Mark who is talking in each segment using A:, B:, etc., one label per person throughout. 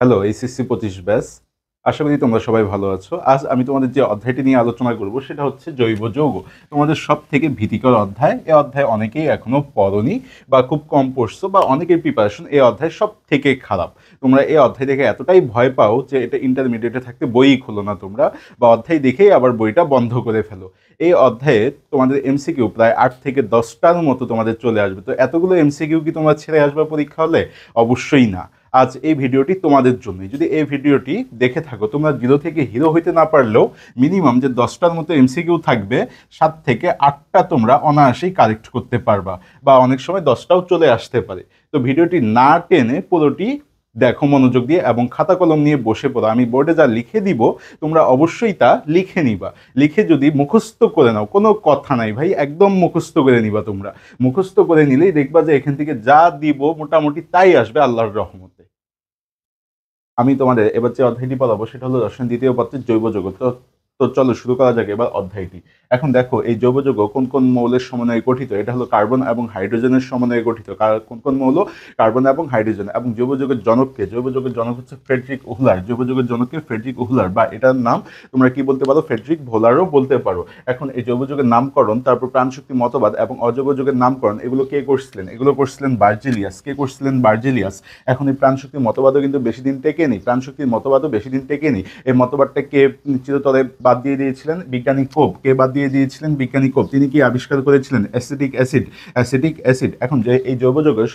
A: Hello, HSC 25 batch. আশা করি তোমরা সবাই ভালো আছো। আজ আমি তোমাদের যে অধ্যায়টি নিয়ে আলোচনা করব সেটা হচ্ছে জৈব যৌগ। তোমাদের সবথেকে ভীতিকর অধ্যায়। এই অধ্যায় অনেকেই এখনো পড়োনি বা খুব কম পড়ছো বা অনেকের প্রিপারেশন এই অধ্যায় সবথেকে খারাপ। তোমরা এই অধ্যায় দেখে এতটাই ভয় পাও যে এটা ইন্টারমিডিয়েটে থাকতে বইই খোলো না তোমরা বা অধ্যায় দেখেই আবার বইটা বন্ধ করে ফেলো। এই অধ্যায়ে তোমাদের এমসিকিউ প্রায় 8 থেকে 10টার মতো তোমাদের চলে আসবে। তো এতগুলো এমসিকিউ কি তোমরা ছেড়ে আসবে পরীক্ষা হলে? অবশ্যই না। আজ এই ভিডিওটি তোমাদের জন্যই। যদি এই ভিডিওটি দেখে থাকো তোমরা জিরো থেকে হিরো হইতে না পারলেও মিনিমাম যে 10টার মতো এমসিকিউ থাকবে 7 থেকে 8টা তোমরা অনায়াসেই কারেক্ট করতে পারবা বা অনেক সময় 10টাও চলে আসতে পারে। তো ভিডিওটি না টেনে পুরোটি দেখো মনোযোগ দিয়ে এবং খাতা কলম নিয়ে বসে পড়ো। আমি বোর্ডে যা লিখে দিব তোমরা অবশ্যই তা লিখে নিবা। লিখে যদি মুখস্থ করে নাও, কোনো কথা নাই ভাই, একদম মুখস্থ করে নিবা তোমরা। মুখস্থ করে নিলেই দেখবা যে এখান থেকে যা দিব মোটামুটি তাই আসবে আল্লাহর রহমতে। আমি তোমাদের এবার যে অধ্যায়টি পড়াবো সেটা হলো রসায়ন দ্বিতীয় পত্রের জৈব যৌগ। তো চলো শুরু করা যাক এবার অধ্যায়টি। এখন দেখো এই জৈব যৌগ কোন কোন মৌলের সমন্বয়ে গঠিত। এটা হলো কার্বন এবং হাইড্রোজেনের সমন্বয়ে গঠিত। কোন কোন মৌল? কার্বন এবং হাইড্রোজেন। এবং জৈব যৌগের জনককে? জৈব যৌগের জনক হচ্ছে ফ্রেডরিক ওহলার। জৈব যৌগের জনককে ফ্রেডরিক ওহলার, বা এটার নাম তোমরা কি বলতে পারো, ফ্রেডরিক ভোলারও বলতে পারো। এখন এই জৈব যৌগের নামকরণ, তারপর প্রাণশক্তি মতবাদ এবং অজৈব যৌগের নামকরণ এগুলো কে করছিলেন? এগুলো করছিলেন বার্জেলিয়াস। কে করছিলেন? বার্জেলিয়াস। এখন এই প্রাণশক্তির মতবাদও কিন্তু বেশি দিন টেকেনি। প্রাণশক্তির মতবাদও বেশি দিন টেকেনি। এই মতবাদটা কে চিরতরে বাদ দিয়ে দিয়েছিলেন? বিজ্ঞানী কোপ। কে বাদ দিয়ে দিয়েছিলেন? বিজ্ঞানী কোপ। তিনি কি আবিষ্কার করেছিলেন? Acetic acid. Acetic acid. এখন যে এই জৈব যৌগের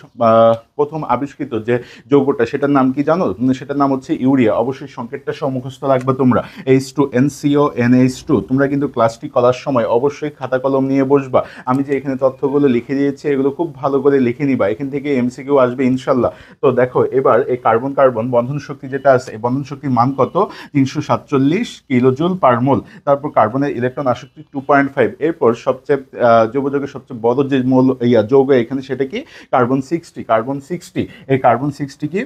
A: প্রথম আবিষ্কৃত যে যৌগটা সেটার নাম কি জানো? সেটার নাম হচ্ছে ইউরিয়া। অবশ্যই সংকেতটা সহ মুখস্থ রাখবে তোমরা। H2NCO NH2। তোমরা কিন্তু ক্লাসটি করার সময় অবশ্যই খাতা কলম নিয়ে বসবা। আমি যে এখানে তথ্যগুলো লিখে দিয়েছি এগুলো খুব ভালো করে লিখে নিবা। এখান থেকে এমসিকিউ আসবে ইনশাল্লাহ। তো দেখো এবার এই কার্বন কার্বন বন্ধন শক্তি যেটা আছে, এই বন্ধন শক্তির মান কত? 347 কিলোজুল পার মোল। তারপর কার্বনের ইলেকট্রন আসক্তি 2.5। এরপর সবচেয়ে জৈব যৌগের সবচেয়ে বড় যে মৌল যৌগ এখানে সেটা কি? কার্বন 60। কার্বন 60। এই কার্বন 60 কি?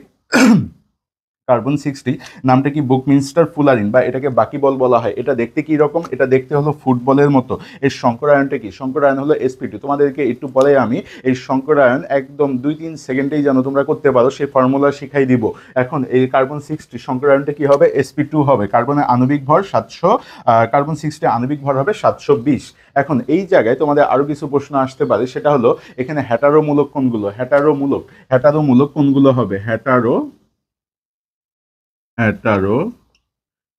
A: কার্বন 60 নামটা কি? বুকমিনস্টার ফুলারিন, বা এটাকে বাকিবল বলা হয়। এটা দেখতে কি রকম? এটা দেখতে হলো ফুটবলের মতো। এর শঙ্করায়নটা কি? শঙ্করায়ন হলো sp2। তোমাদেরকে একটু পরে আমি এই শঙ্করায়ন একদম 2-3 সেকেন্ডেই যেন তোমরা করতে পারো সেই ফর্মুলা শিখাই দিব। এখন এই কার্বন 60 শঙ্করায়নটা কি হবে? sp2 হবে। কার্বনের আণবিক ভর 700, কার্বন 60 আণবিক ভর হবে 720। এখন এই জায়গায় তোমাদের আরো কিছু প্রশ্ন আসতে পারে, সেটা হলো এখানে হ্যাটারোমূলক কোনগুলো? হ্যাটারোমূলক কোনগুলো হবে? হ্যাটারো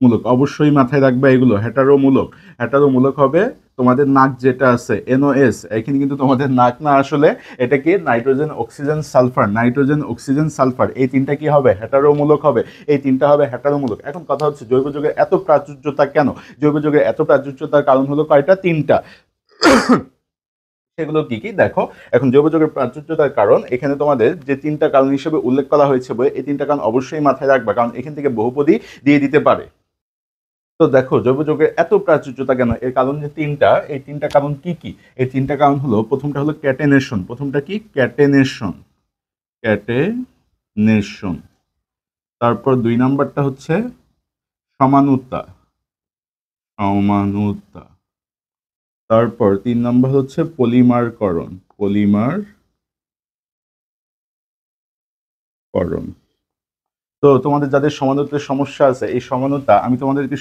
A: মূলক। অবশ্যই মাথায় রাখবে এগুলো হ্যাটারোমূলক। হ্যাটারোমূলক হবে তোমাদের নাক যেটা আছে NOS। এখানে কিন্তু তোমাদের নাক না, আসলে এটা কি? Nitrogen oxygen sulphur. Nitrogen oxygen sulphur, এই তিনটা কি হবে? হ্যাটারোমূলক হবে। এই তিনটা হবে হ্যাটারোমূলক। এখন কথা হচ্ছে জৈব যৌগের এত প্রাচুর্যতা কেন? জৈব যৌগের এত প্রাচুর্যতার কারণ হলো কয়টা? তিনটা। সেগুলো কি কি দেখো। এখন জৈব যৌগের প্রাচুর্যতার কারণ এখানে তোমাদের যে তিনটা কারণ হিসেবে উল্লেখ করা হয়েছে বই, এই তিনটা কারণ অবশ্যই মাথায় রাখবা, কারণ এখান থেকে বহুপদী দিয়ে দিতে পারে। তো দেখো জৈব যৌগের এত প্রাচুর্যতা কেন? এর কারণ যে তিনটা, এই তিনটা কারণ কি কি? এই তিনটা কারণ হলো, প্রথমটা হলো ক্যাটেনেশন। প্রথমটা কি? ক্যাটেনেশন। ক্যাটেনেশন। তারপর 2 নাম্বারটা হচ্ছে সমানুতা। সমানুতা। তারপর 3 নাম্বার হচ্ছে পলিমারকরণ। পলিমারকরণ। তো তোমাদের যাদের সমানুতার সমস্যা আছে, এই সমানুতা আমি তোমাদেরকে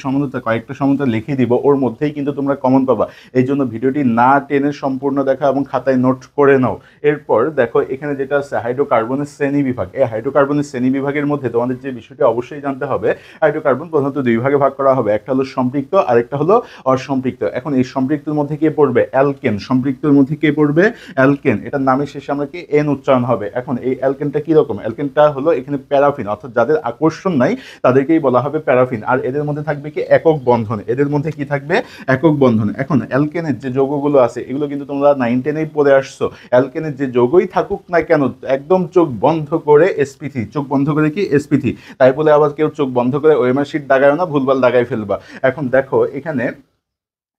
A: কয়েকটা সমানুতা লিখে দিব, ওর মধ্যেই কিন্তু তোমরা কমন পাবা। এই জন্য ভিডিওটি না টেনে সম্পূর্ণ দেখা এবং খাতায় নোট করে নাও। এরপর দেখো এখানে যেটা আছে হাইড্রোকার্বনের শ্রেণী বিভাগ। এই হাইড্রোকার্বনের শ্রেণী বিভাগের মধ্যে তোমাদের যে বিষয়টি অবশ্যই জানতে হবে, হাইড্রোকার্বন প্রধানত 2 ভাগে ভাগ করা হবে। একটা হলো সম্পৃক্ত, আরেকটা হলো অসম্পৃক্ত। এখন এই সম্পৃক্তের মধ্যে কে পড়বে? অ্যালকেন। সম্পৃক্তের মধ্যে কে পড়বে? অ্যালকেন। এটার নামের শেষে আমরা কি এন উচ্চারণ হবে। এখন এই অ্যালকেনটা কি রকম? অ্যালকেনটা হলো এখানে প্যারাফিন, অর্থাৎ যাদের আকর্ষণ নাই তাদেরকেই বলা হবে প্যারাফিন। আর এদের মধ্যে থাকবে কি? একক বন্ধন। এদের মধ্যে কি থাকবে? একক বন্ধন। এখন অ্যালকেনের যে যৌগগুলো আছে এগুলো কিন্তু তোমরা 9-10-এই পড়ে আসছো। অ্যালকেনের যে যৌগই থাকুক না কেন একদম চোখ বন্ধ করে sp3, চোখ বন্ধ করে কি? sp3। তাই বলে আবার কেউ চোখ বন্ধ করে ওএমআর শিট দাগায় না, ভুলভাল দাগাই ফেলবা। এখন দেখো এখানে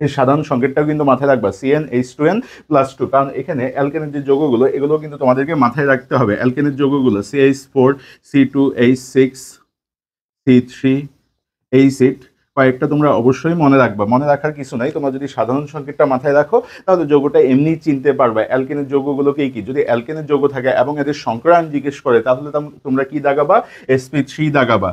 A: এই সাধারণ সংকেতটাও কিন্তু মাথায় রাখবা, CnH2n+2। কারণ এখানে অ্যালকেনের যে যৌগগুলো এগুলো কিন্তু তোমাদেরকে মাথায় রাখতে হবে। অ্যালকেনের যৌগগুলো CH4, C2H6, C3, H8, কয়েকটা তোমরা অবশ্যই মনে রাখবা, মনে রাখার কিছু নাই, তোমরা যদি সাধারণ সংকেতটা মাথায় রাখো তাহলে যৌগটা এমনি চিনতে পারবে। অ্যালকেনের যৌগগুলোকে কি, যদি অ্যালকেনের যৌগ থাকে এবং এদের সংক্রায়ন জিজ্ঞেস করে তাহলে তোমরা কি দাগাবা, sp3 দাগাবা।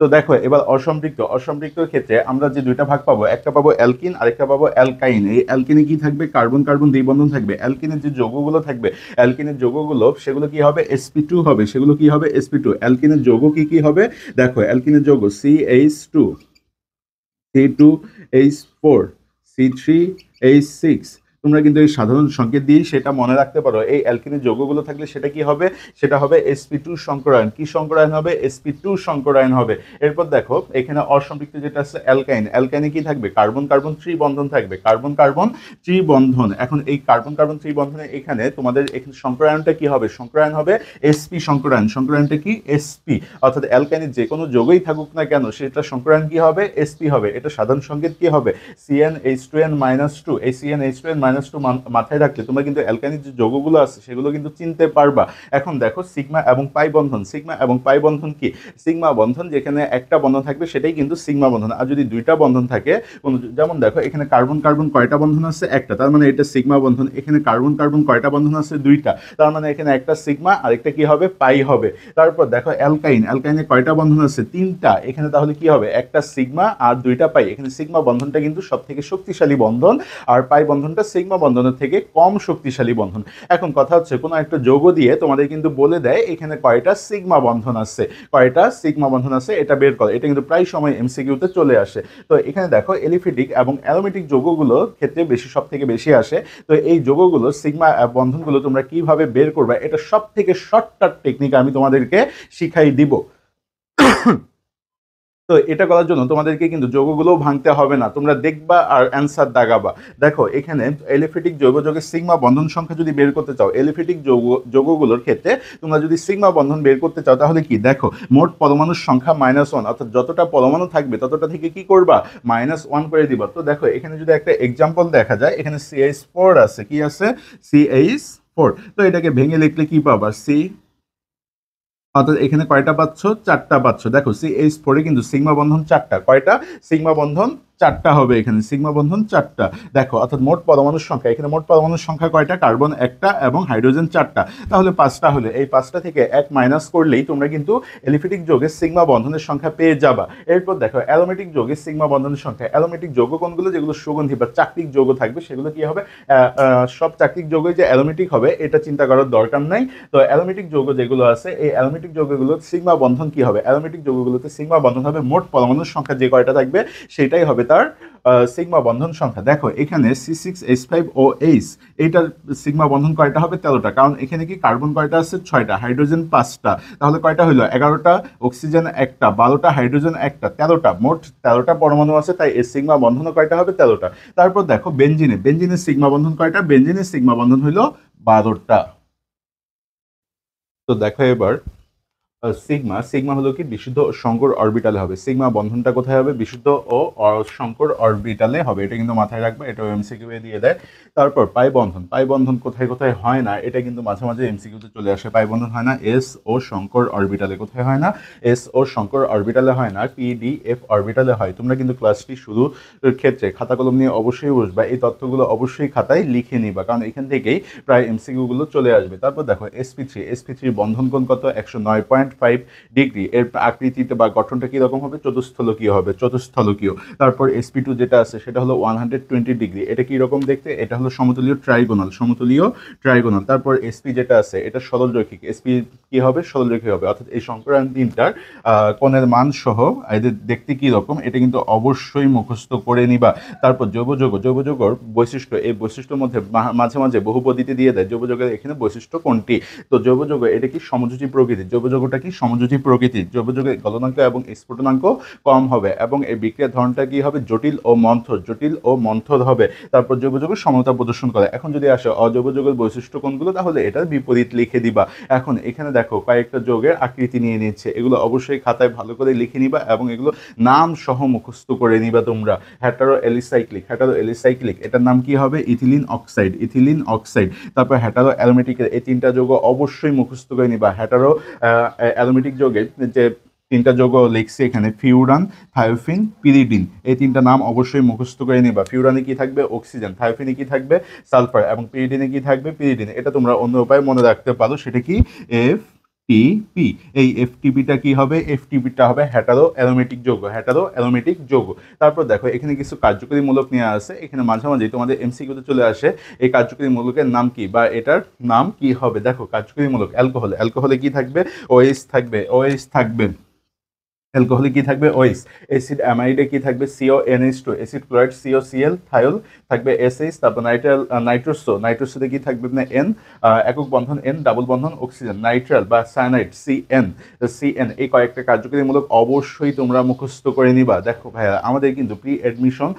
A: তো দেখো এবার অসম্পৃক্তর ক্ষেত্রে আমরা যে দুইটা ভাগ পাবো, একটা পাবো অ্যালকিন আরেকটা পাবো অ্যালকাইন। এই অ্যালকিনে কি থাকবে, কার্বন কার্বন দ্বিবন্ধন থাকবে। অ্যালকিনের যে যৌগগুলো থাকবে, অ্যালকিনের যৌগগুলো সেগুলো কি হবে, sp2 হবে, সেগুলো কি হবে sp2। অ্যালকিনের যৌগ কি কি হবে, দেখো অ্যালকিনের যৌগ CH2, C2H4, C3H6। তোমরা কিন্তু এই সাধারণ সংকেত দিয়ে সেটা মনে রাখতে পারো। এই অ্যালকিনের যৌগগুলো থাকলে সেটা কি হবে, সেটা হবে sp2 সংকরায়ন। কি সংকরায়ন হবে, sp2 সংকরায়ন হবে। এরপর দেখো এখানে অসম্পৃক্ত যেটা আছে অ্যালকাইন, অ্যালকাইনে কি থাকবে, কার্বন কার্বন ত্রিবন্ধন থাকবে, কার্বন কার্বন ত্রিবন্ধন। এখন এই কার্বন কার্বন ত্রিবন্ধনে এখানে তোমাদের এখানে সংকরায়নটা কি হবে, সংকরায়ন হবে sp সংকরায়ন। সংকরায়নটা কি sp, অর্থাৎ অ্যালকাইনের যে কোনো যৌগই থাকুক না কেন সেটা সংকরায়ন কি হবে, sp হবে। এটা সাধারণ সংকেত কি হবে, CnH2n-2। এই CnH2n-2 মাথায় রাখলে তোমরা কিন্তু অ্যালকাইনের যে যৌগগুলো আছে সেগুলো কিন্তু চিনতে পারবা। এখন দেখো সিগমা এবং পাই বন্ধন, সিগমা এবং পাই বন্ধন কি, সিগমা বন্ধন যেখানে একটা বন্ধন থাকবে সেটাই কিন্তু সিগমা বন্ধন। আর যদি দুইটা বন্ধন থাকে, যেমন দেখো এখানে কার্বন কার্বন কয়টা বন্ধন আছে, একটা, তার মানে এটা সিগমা বন্ধন। এখানে কার্বন কার্বন কয়টা বন্ধন আছে, দুইটা, তার মানে এখানে একটা সিগমা আরেকটা কি হবে, পাই হবে। তারপর দেখো অ্যালকাইন, অ্যালকাইনে কয়টা বন্ধন আছে, তিনটা, এখানে তাহলে কি হবে, একটা সিগমা আর দুইটা পাই। এখানে সিগমা বন্ধনটা কিন্তু সব থেকে শক্তিশালী বন্ধন আর পাই বন্ধনটা সিগমা বন্ধনের থেকে কম শক্তিশালী বন্ধন। এখন কথা হচ্ছে কোনো একটা যৌগ দিয়ে তোমাদের কিন্তু বলে দেয় এখানে কয়টা সিগমা বন্ধন আছে, কয়টা সিগমা বন্ধন আছে এটা বের করে। এটা কিন্তু প্রায় সময় এমসিকিউতে চলে আসে। তো এখানে দেখো এলিফেটিক এবং অ্যারোমেটিক যৌগগুলোর ক্ষেত্রে সব থেকে বেশি আসে। তো এই যৌগগুলো সিগমা বন্ধনগুলো তোমরা কিভাবে বের করবে, এটা সব থেকে শর্টকাট টেকনিক আমি তোমাদেরকে শিখাই দিব। তো এটা করার জন্য তোমাদেরকে কিন্তু যৌগগুলোও ভাঙতে হবে না, তোমরা দেখবা আর অ্যান্সার দাগাবা। দেখো এখানে এলিফেটিক যৌগের সিগমা বন্ধন সংখ্যা যদি বের করতে চাও, এলিফেটিক যৌগগুলোর ক্ষেত্রে তোমরা যদি সিগমা বন্ধন বের করতে চাও তাহলে কি, দেখো মোট পরমাণুর সংখ্যা -1, অর্থাৎ যতটা পরমাণু থাকবে ততটা থেকে কি করবা, -1 করে দিবা। তো দেখো এখানে যদি একটা এক্সাম্পল দেখা যায়, এখানে CH4 আছে, কি আছে, CH4। তো এটাকে ভেঙে লিখলে কি পাবা, অর্থাৎ এখানে কয়টা পাচ্ছ, চারটা পাচ্ছ। দেখো CH4 কিন্তু সিগমা বন্ধন চারটা, কয়টা, সিগমা বন্ধন চারটা হবে, এখানে সিগমা বন্ধন চারটা। দেখো অর্থাৎ মোট পরমাণুর সংখ্যা, এখানে মোট পরমাণুর সংখ্যা কয়টা, কার্বন একটা এবং হাইড্রোজেন চারটা, তাহলে পাঁচটা হলে এই পাঁচটা থেকে এক মাইনাস করলেই তোমরা কিন্তু এলিফেটিক যৌগের সিগমা বন্ধনের সংখ্যা পেয়ে যাবা। এরপর দেখো অ্যারোমেটিক যৌগের সিগমা বন্ধনের সংখ্যা। অ্যারোমেটিক যৌগ কোনগুলো, যেগুলো সুগন্ধি বা চাকরিক যৌগ থাকবে সেগুলো কি হবে, সব চাকরিক যৌগই যে অ্যারোমেটিক হবে এটা চিন্তা করার দরকার নাই। তো অ্যারোমেটিক যৌগ যেগুলো আছে এই অ্যারোমেটিক যৌগগুলোর সিগমা বন্ধন কি হবে, অ্যারোমেটিক যৌগগুলোতে সিগমা বন্ধন হবে মোট পরমাণুর সংখ্যা যে কয়টা থাকবে সেটাই হবে তার সিগমা বন্ধন সংখ্যা। দেখো এখানে C6H5OH এইটার সিগমা বন্ধন কয়টা হবে, 13টা, কারণ এখানে কি কার্বন কয়টা আছে, 6টা, হাইড্রোজেন 5টা, তাহলে কয়টা হলো, 11টা, অক্সিজেন একটা, 12টা, হাইড্রোজেন একটা, 13টা, মোট 13টা পরমাণু আছে, তাই এর সিগমা বন্ধনও কয়টা হবে, 13টা। তারপর দেখো বেনজিনের সিগমা বন্ধন কয়টা, বেনজিনের সিগমা বন্ধন হইল 12টা। তো দেখো এবার সিগমা হলো কি বিশুদ্ধ ও সংকর অরবিটালে হবে। সিগমা বন্ধনটা কোথায় হবে, বিশুদ্ধ ও সংকর অরবিটালে হবে, এটা কিন্তু মাথায় রাখবে, এটা এমসিকিউ এ দিয়ে দেয়। তারপর পাই বন্ধন কোথায় কোথায় হয় না, এটা কিন্তু মাঝে মাঝে এমসিকিউতে চলে আসে। পাই বন্ধন হয় না এস ও সংকর অরবিটালে, কোথায় হয় না, এস ও সংকর অরবিটালে হয় না, PDF অরবিটালে হয়। তোমরা কিন্তু ক্লাসটি শুরুর ক্ষেত্রে খাতা কলম নিয়ে অবশ্যই বসবা, এই তথ্যগুলো অবশ্যই খাতায় লিখে নিবা, কারণ এখান থেকেই প্রায় এমসিকিউ গুলো চলে আসবে। তারপর দেখো sp3 বন্ধন কোণ কত, 109.5 ডিগ্রি। এর আকৃতিতে বা গঠনটা কি রকম হবে, চতুস্থলকীয় হবে, চতুস্থলকীয়। তারপর sp2 যেটা আছে সেটা হলো 120 ডিগ্রি, এটা কি রকম দেখতে, এটা হলো সমতলীয় ট্রাইগোনাল। তারপর sp যেটা আছে এটা সরলরৈখিক, sp কি হবে, সরলরৈখিক হবে, অর্থাৎ এই সংকরায়ন তিনটার কোণের মান সহ এদের দেখতে কি রকম এটা কিন্তু অবশ্যই মুখস্থ করে নিবা। তারপর জৈবযৌগর বৈশিষ্ট্য, এই বৈশিষ্ট্যের মধ্যে মাঝে মাঝে বহুপদীতে দিয়ে দেয় জৈবযৌগের এখানে বৈশিষ্ট্য কোনটি। তো জৈবযৌগ এটা কি সমযোজী প্রকৃতির, জৈবযৌগটা কি সমযোজী প্রকৃতির, জৈবযৌগের গলনাঙ্ক এবং স্ফুটনাঙ্ক কম হবে এবং এই বিক্রিয়ার ধরনটা কি হবে, জটিল ও মন্থর হবে। তারপর জৈবযৌগের সমতা প্রদর্শন করে। এখন যদি আসে অজৈবযৌগের বৈশিষ্ট্য কোনগুলো, তাহলে এটার বিপরীত লিখে দিবা। এখন এখানে দেখো কয়েকটা যৌগের আকৃতি নিয়ে নিচ্ছে, এগুলো অবশ্যই খাতায় ভালো করে লিখে নিবা এবং এগুলো নাম সহ মুখস্থ করে নিবা তোমরা। হ্যাটারো এলিসাইক্লিক এটার নাম কি হবে, ইথিলিন অক্সাইড। তারপর হ্যাটারো অ্যারোমেটিকের এই তিনটা যৌগ অবশ্যই মুখস্থ করে নিবা। হ্যাটারো অ্যারোমেটিক যৌগের যে তিনটা যৌগ লিখছি এখানে, ফিউরান, থায়োফিন, পিরিডিন। এই তিনটা নাম অবশ্যই মুখস্থ করে নিবা। ফিউরানে কি থাকবে? অক্সিজেন। থায়োফিনে কি থাকবে? সালফার। এবং পিরিডিনে কি থাকবে? পিরিডিন। এটা তোমরা অন্য উপায়ে মনে রাখতে পারো, সেটা কি? এফটিপি। এই এফটিপিটা কি হবে? এফটিপিটা হবে হ্যাটারো অ্যারোমেটিক যৌগ, হ্যাটারো অ্যারোমেটিক যৌগ। তারপর দেখো এখানে কিছু কার্যকরী মূলক নিয়ে আসে, এখানে মাঝামাঝি তোমাদের এমসিকিউতে চলে আসে এই কার্যকরী মূলকের নাম কি বা এটার নাম কি হবে। দেখো কার্যকরী মূলক অ্যালকোহল, অ্যালকোহলে কি থাকবে? ওএইচ থাকবে, ওএইচ থাকবে। অ্যালকোহলে কি থাকবে? ওএইচ। অ্যাসিড অ্যামাইডে কি থাকবে? সিওএনএইচ2। অ্যাসিড ক্লোরাইড সিওসিএল, থায়োল থাকবে এসএইচ। তারপর নাইট্রোসো, নাইট্রোসোতে কি থাকবে? না এন, একক বন্ধন এন, ডাবল বন্ধন অক্সিজেন। নাইট্রাল বা সায়ানাইড সিএন, সিএন। এই কয়েকটা কার্যকরীমূলক অবশ্যই তোমরা মুখস্থ করে নিবা। দেখো ভাইয়া, আমাদের কিন্তু প্রি অ্যাডমিশন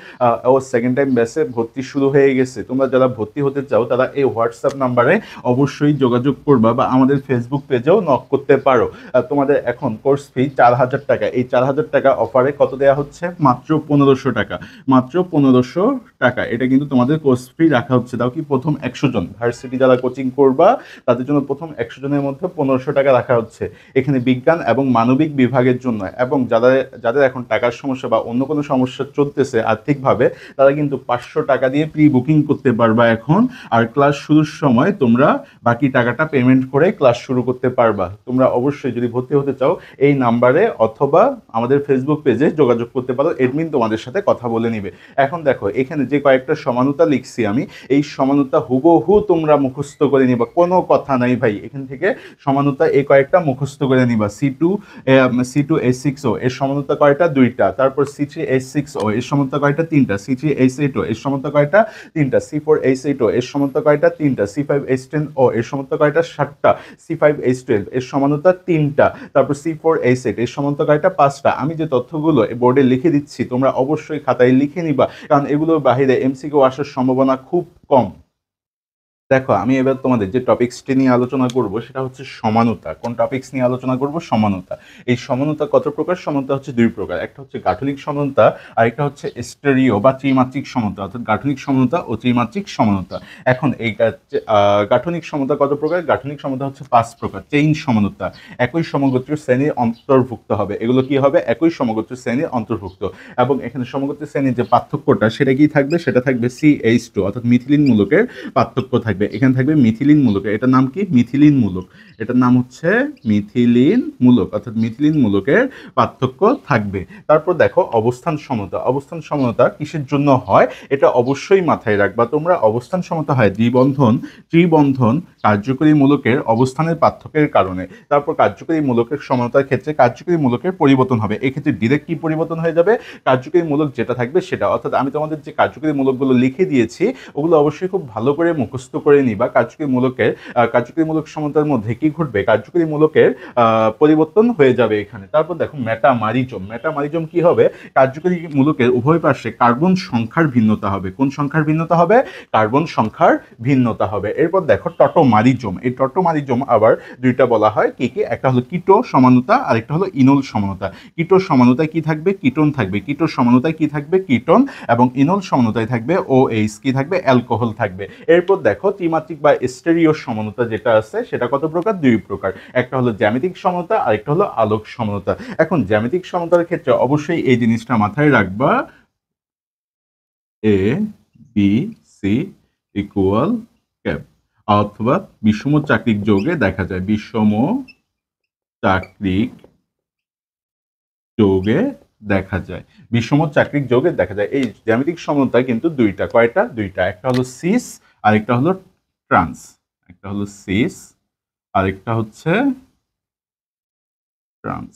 A: ও সেকেন্ড টাইম ব্যাচে ভর্তি শুরু হয়ে গেছে। তোমরা যারা ভর্তি হতে চাও তারা এই হোয়াটসঅ্যাপ নাম্বারে অবশ্যই যোগাযোগ করবা বা আমাদের ফেসবুক পেজেও নক করতে পারো। তোমাদের এখন কোর্স ফি 4,000 টাকা। এই 4,000 টাকা অফারে কত দেওয়া হচ্ছে? মাত্র 1,500 টাকা। মাত্র 1,500 টাকা। এটা কিন্তু তোমাদের কোর্স ফি রাখা হচ্ছে। তাও কি প্রথম 100 জন ভার্সিটি যারা কোচিং করবা তাদের জন্য প্রথম 100 জনের মধ্যে 1,500 টাকা রাখা হচ্ছে। এখানে বিজ্ঞান এবং মানবিক বিভাগের জন্য, এবং যাদের যাদের এখন টাকার সমস্যা বা অন্য কোনো সমস্যা চলতেছে আর্থিকভাবে, তারা কিন্তু 500 টাকা দিয়ে প্রি বুকিং করতে পারবা এখন। আর ক্লাস শুরুর সময় তোমরা বাকি টাকাটা পেমেন্ট করে ক্লাস শুরু করতে পারবা। তোমরা অবশ্যই যদি ভর্তি হতে চাও এই নাম্বারে অথবা আমাদের ফেসবুক পেজে যোগাযোগ করতে পারো, এডমিন তোমাদের সাথে কথা বলে নিবে। এখন দেখো এখানে যে কয়েকটা সমানুতা লিখছি আমি, এই সমানুতা হুবহু তোমরা মুখস্থ করে নিবা, কোনো কথা নাই ভাই। এখান থেকে সমানুতা এই কয়েকটা মুখস্থ করে নিবা। C2H6O এর সমানুতা কয়টা? দুইটা। তারপর C3H6O এর সমানুতা কয়টা? তিনটা। C3H8O এর সমানুতা কয়টা? তিনটা। C4H8O এর সমানুতা কয়টা? তিনটা। C5H10O এর সমানুতা কয়টা? 7টা। C5H12 এর সমানুতা তিনটা। তারপর C4H8 এর সমানুতা কয়টা? 5টা। আমি যে তথ্যগুলো বোর্ডে লিখে দিচ্ছি তোমরা অবশ্যই খাতায় লিখে নিবা, কারণ এগুলোর বাহিরে এমসিকিউ আসার সম্ভাবনা খুব কম। দেখো আমি এবার তোমাদের যে টপিক্সটি নিয়ে আলোচনা করব সেটা হচ্ছে সমানুতা। কোন টপিক্স নিয়ে আলোচনা করব? সমানুতা। এই সমানুতা কত প্রকার? সমানুতা হচ্ছে দুই প্রকার। একটা হচ্ছে গাঠনিক সমানুতা, আর একটা হচ্ছে স্টেরিও বা ত্রিমাত্রিক সমানুতা, অর্থাৎ গাঠনিক সমানুতা ও ত্রিমাত্রিক সমানুতা। এখন এই গাঠনিক সমানুতা কত প্রকার? গাঠনিক সমানুতা হচ্ছে 5 প্রকার। চেইন সমানুতা, একই সমগোত্রীয় শ্রেণীর অন্তর্ভুক্ত হবে। এগুলো কি হবে? একই সমগোত্রীয় শ্রেণীর অন্তর্ভুক্ত। এবং এখানে সমগোত্রীয় শ্রেণীর যে পার্থক্যটা সেটা কি থাকবে? সেটা থাকবে CH2 অর্থাৎ মিথিলিন মূলকের পার্থক্য থাকবে। এখানে থাকবে মিথিলিন মূলক। এটার নাম কি? মিথিলিন মূলক। এটার নাম হচ্ছে মিথিলিন মূলক, অর্থাৎ মিথিলিন মূলকের পার্থক্য থাকবে। তারপর দেখো অবস্থান সমতা। অবস্থান সমতা কিসের জন্য হয় এটা অবশ্যই মাথায় রাখবা তোমরা। অবস্থান সমতা হয় ত্রিবন্ধন কার্যকরী মূলকের অবস্থানের পার্থক্যের কারণে। তারপর কার্যকরী মূলকের সমতার ক্ষেত্রে কার্যকরী মূলকের পরিবর্তন হবে। এক্ষেত্রে ডিরেক্ট কি পরিবর্তন হয়ে যাবে? কার্যকরী মূলক যেটা থাকবে সেটা। অর্থাৎ আমি তোমাদের যে কার্যকরী মূলকগুলো লিখে দিয়েছি ওগুলো অবশ্যই খুব ভালো করে মুখস্থ করে নিবা। কার্যকরী মূলক সমতার মধ্যে কি ঘটবে? কার্যকরী মূলকের পরিবর্তন হয়ে যাবে এখানে। তারপর দেখো মেটামারিজম। মেটামারিজম কি হবে? কার্যকরী মূলকের উভয় পার্শ্বে কার্বন সংখ্যার ভিন্নতা হবে। কোন সংখ্যার ভিন্নতা হবে? কার্বন সংখ্যার ভিন্নতা হবে। এরপর দেখো টটোমারিজম। এই টটোমারিজম আবার দুইটা বলা হয়। কি কি? একটা হলো কিটো সমানুতা, আরেকটা হলো ইনল সমানুতা। কিটো সমানুতায় কি থাকবে? কিটোন থাকবে। কিটো সমানুতায় কি থাকবে? কিটোন। এবং ইনল সমানুতায় থাকবে OH। কি থাকবে? অ্যালকোহল থাকবে। এরপর দেখো ত্রিমাত্রিক বা স্টেরিও সমানুতা যেটা আছে সেটা কত প্রকার? দুই প্রকার। একটা হলো জ্যামিতিক সমতা, আরেকটা হলো আলোক সমতা। এখন জ্যামিতিক সমতার ক্ষেত্রে অবশ্যই এই জিনিসটা মাথায় রাখবা, ABC ইকুয়াল ক্যাপ, অথবা বিষম চাকরিক যৌগে দেখা যায়। বিষম চাকরিক যৌগে দেখা যায়। বিষম চাকরিক যৌগে দেখা যায়। এই জ্যামিতিক সমতা কিন্তু দুইটা। কয়টা? দুইটা। একটা হলো সিস, আরেকটা হলো ট্রান্স। একটা হলো সিস, আরেকটা হচ্ছে ট্রান্স।